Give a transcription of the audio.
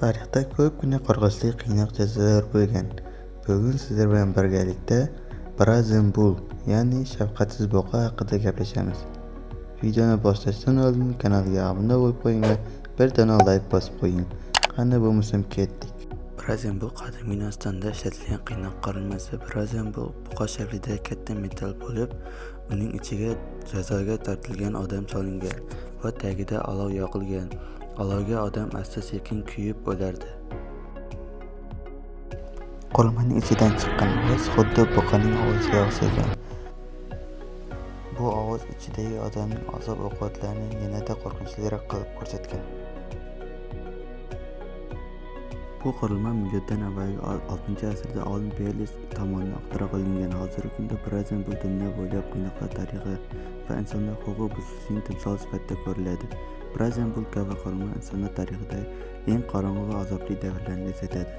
Tarixda ko'pgina qo'rqinchli qiynoq jazolar bo'lgan. Bugun sizlar bilan birgalikda Brazen Bull, ya'ni shafqatsiz boqa haqida gaplashamiz. Videoni boshlashdan oldin kanalga obuna bo'lib qo'ying va bir dona like bosib qo'ying. Qani bo'lmasam ketdik. Brazen Bull qadimgi Yunonistonda ishlatilgan qiynoq qurilmasi. Brazen Bull buqa shaklida katta metall bo'lib, uning ichiga jazoga tortilgan odam solingan va tagida olov yoqilgan. Olovga odam asta-sekin kuyib o'lardi. Qurilmaning ichidan chiqqan ovoz xuddi buqaning ovoziga o'xshagan. Bu ovoz ichidagi odamning azob-uqubatlarini yanada qo'rqinchliroq qilib ko'rsatgan. Bu qurilma miloddan avvalgi 6-asrda olim Perles tomonidan ixtiro qilingan. Hozirgi kunda Brazen Bull dunyo bo'ylab qiynoqlar tarixi va insonlar huquq buzilishning timsoli sifatida ko'riladi. Brazen Bull kabi qurilma insoniyat tarixidagi eng qorong'u va azobli davrlarni eslatadi.